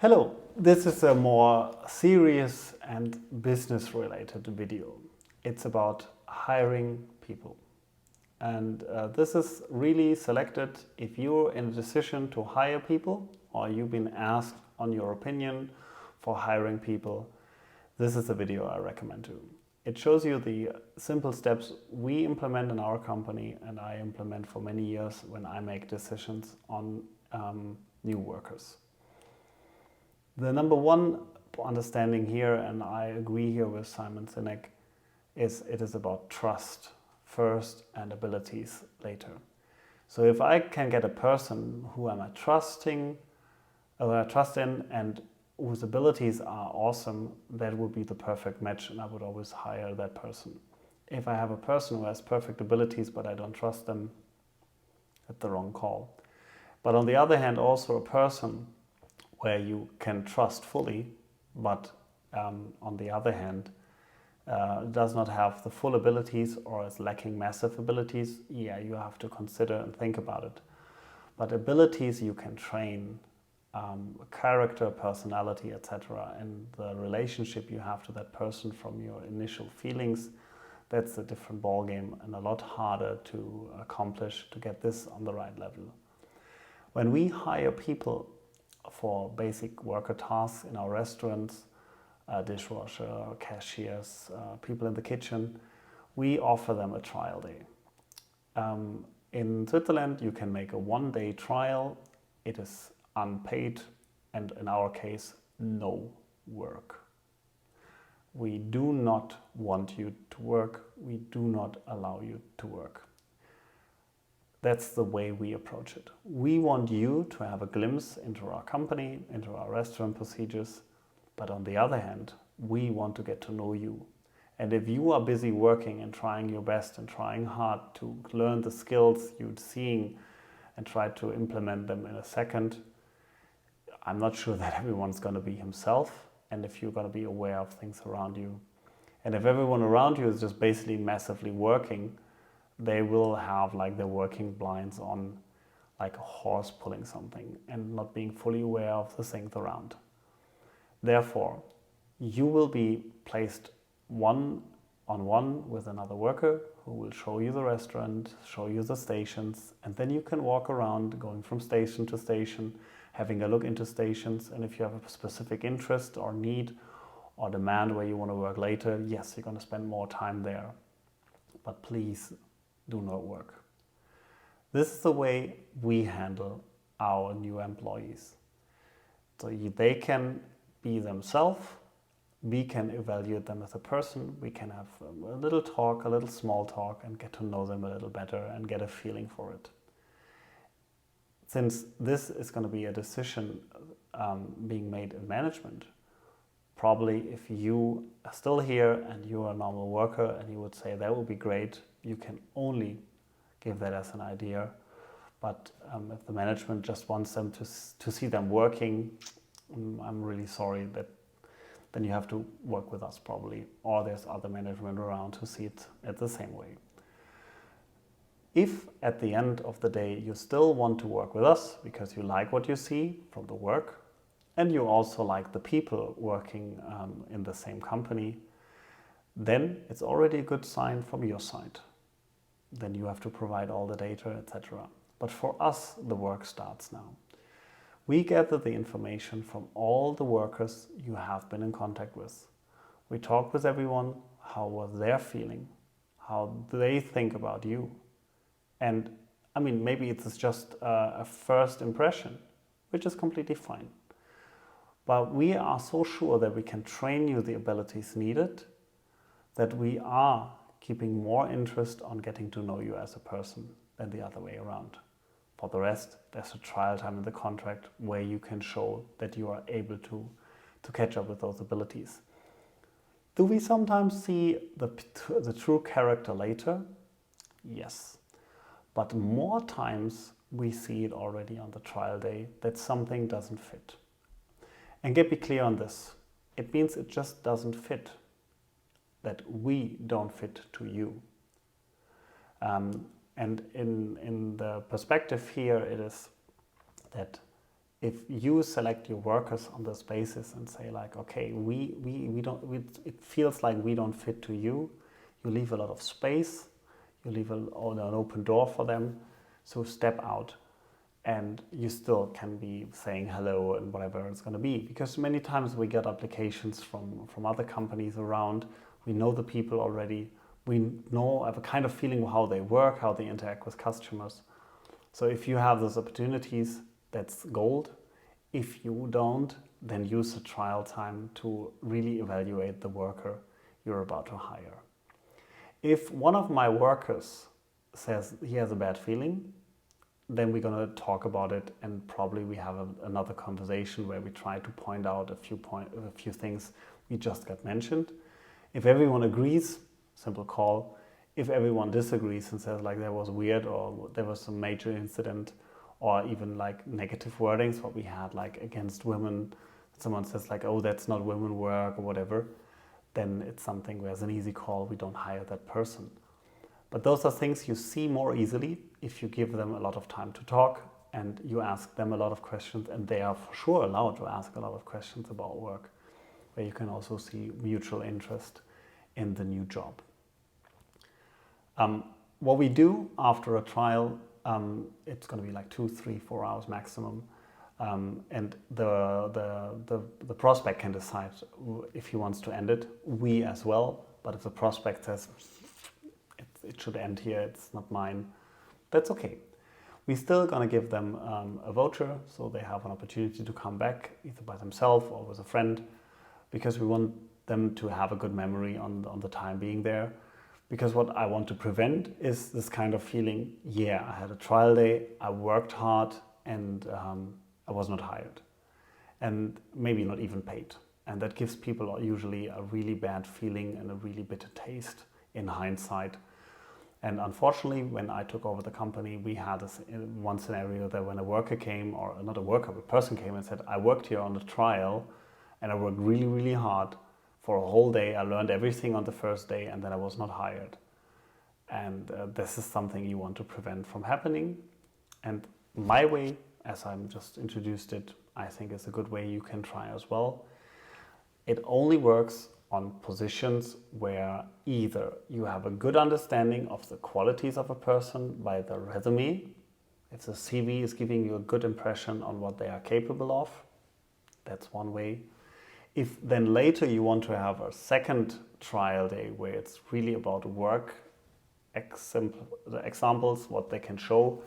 Hello, this is a more serious and business related video. It's about hiring people. And this is really selected if you're in a decision to hire people or you've been asked on your opinion for hiring people. This is the video I recommend to. It shows you the simple steps we implement in our company and I implement for many years when I make decisions on new workers. The number one understanding here, and I agree here with Simon Sinek, is it is about trust first and abilities later. So if I can get a person who I'm trusting, trust in, and whose abilities are awesome, that would be the perfect match, and I would always hire that person. If I have a person who has perfect abilities but I don't trust them, that's the wrong call. But on the other hand, also a person where you can trust fully, but on the other hand, does not have the full abilities or is lacking massive abilities, yeah, you have to consider and think about it. But abilities you can train, character, personality, etc., and the relationship you have to that person from your initial feelings, that's a different ballgame and a lot harder to accomplish to get this on the right level. When we hire people for basic worker tasks in our restaurants, dishwasher, cashiers, people in the kitchen, we offer them a trial day. In Switzerland, you can make a one-day trial. It is unpaid and in our case, no work. We do not want you to work. We do not allow you to work. That's the way we approach it. We want you to have a glimpse into our company, into our restaurant procedures, but on the other hand, we want to get to know you. And if you are busy working and trying your best and trying hard to learn the skills you're seeing and try to implement them in a second, I'm not sure that everyone's going to be himself, and if you're going to be aware of things around you. And if everyone around you is just basically massively working, they will have like their working blinds on, like a horse pulling something and not being fully aware of the things around. Therefore, you will be placed one-on-one with another worker who will show you the restaurant, show you the stations, and then you can walk around going from station to station, having a look into stations, and if you have a specific interest or need or demand where you want to work later, yes, you're going to spend more time there. But please, do not work. This is the way we handle our new employees. So they can be themselves, we can evaluate them as a person, we can have a little talk, a little small talk, and get to know them a little better and get a feeling for it. Since this is going to be a decision being made in management, probably if you are still here and you are a normal worker and you would say that would be great, you can only give that as an idea. But if the management just wants them to see them working, I'm really sorry that then you have to work with us probably, or there's other management around to see it at the same way. If at the end of the day you still want to work with us because you like what you see from the work and you also like the people working in the same company, then it's already a good sign from your side. Then you have to provide all the data, etc. But for us, the work starts now. We gather the information from all the workers you have been in contact with. We talk with everyone, how was their feeling, how they think about you. And I mean, maybe it's just a first impression, which is completely fine. But we are so sure that we can train you the abilities needed, that we are keeping more interest on getting to know you as a person than the other way around. For the rest, there's a trial time in the contract where you can show that you are able to catch up with those abilities. Do we sometimes see the true character later? Yes. But more times we see it already on the trial day that something doesn't fit. And get me clear on this. It means it just doesn't fit. That we don't fit to you. And in the perspective here, it is that if you select your workers on this basis and say like, okay, it feels like we don't fit to you, you leave a lot of space, you leave an open door for them, so step out. And you still can be saying hello and whatever it's going to be. Because many times we get applications from other companies around, we know the people already, we have a kind of feeling how they work, how they interact with customers. So if you have those opportunities, that's gold. If you don't, then use the trial time to really evaluate the worker you're about to hire. If one of my workers says he has a bad feeling, then we're going to talk about it, and probably we have another conversation where we try to point out a few things we just got mentioned. If everyone agrees, simple call. If everyone disagrees and says like that was weird, or there was some major incident, or even like negative wordings, what we had like against women, someone says like, oh, that's not women work or whatever, then it's something where it's an easy call, we don't hire that person. But those are things you see more easily if you give them a lot of time to talk and you ask them a lot of questions, and they are for sure allowed to ask a lot of questions about work, where you can also see mutual interest in the new job. What we do after a trial, it's going to be like 2, 3, 4 hours maximum. And the prospect can decide if he wants to end it, we as well. But if the prospect says, it should end here, it's not mine, that's okay. We're still going to give them a voucher, so they have an opportunity to come back either by themselves or with a friend, because we want them to have a good memory on the time being there. Because what I want to prevent is this kind of feeling, yeah, I had a trial day, I worked hard, and I was not hired, and maybe not even paid. And that gives people usually a really bad feeling and a really bitter taste in hindsight. And unfortunately, when I took over the company, we had one scenario that when a worker came, or not a worker, but a person came and said, I worked here on the trial and I worked really, really hard for a whole day. I learned everything on the first day and then I was not hired. And this is something you want to prevent from happening. And my way, as I'm just introduced it, I think is a good way you can try as well. It only works on positions where either you have a good understanding of the qualities of a person by the resume, if the CV is giving you a good impression on what they are capable of, that's one way. If then later you want to have a second trial day where it's really about work, the examples, what they can show,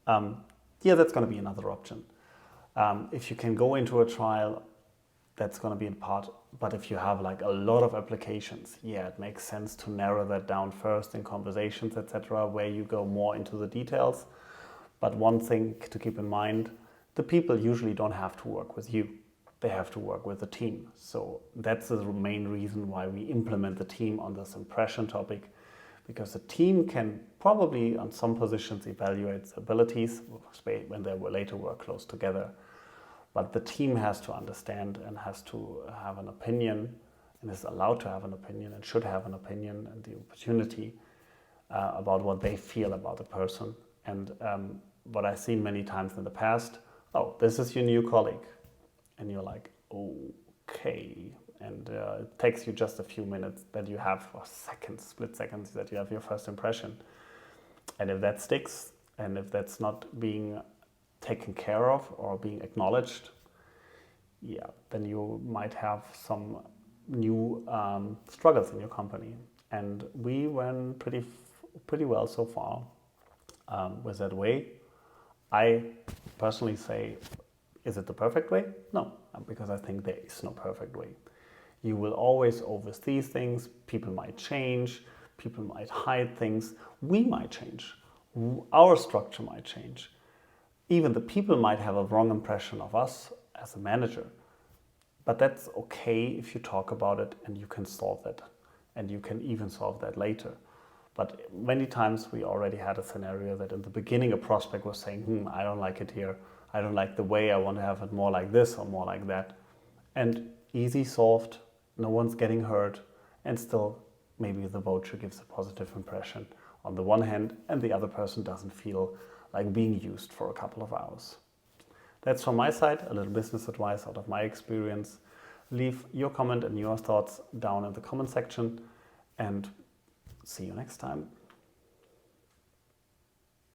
that's going to be another option. If you can go into a trial, that's going to be in part. But if you have like a lot of applications, it makes sense to narrow that down first in conversations, etc., where you go more into the details. But one thing to keep in mind, the people usually don't have to work with you. They have to work with the team. So that's the main reason why we implement the team on this impression topic, because the team can probably on some positions evaluate the abilities when they will later work close together. But the team has to understand and has to have an opinion, and is allowed to have an opinion and should have an opinion and the opportunity about what they feel about the person. And what I've seen many times in the past, oh, this is your new colleague. And you're like, okay. And it takes you just a few minutes that you have, or seconds, split seconds, that you have your first impression. And if that sticks, and if that's not being taken care of or being acknowledged, then you might have some new struggles in your company. And we went pretty well so far with that way. I personally say, is it the perfect way? No, because I think there is no perfect way. You will always oversee things. People might change. People might hide things. We might change. Our structure might change. Even the people might have a wrong impression of us as a manager. But that's okay if you talk about it and you can solve that. And you can even solve that later. But many times we already had a scenario that in the beginning a prospect was saying, I don't like it here. I don't like the way, I want to have it more like this or more like that. And easy solved, no one's getting hurt, and still maybe the voucher gives a positive impression on the one hand, and the other person doesn't feel like being used for a couple of hours. That's from my side, a little business advice out of my experience. Leave your comment and your thoughts down in the comment section, and see you next time.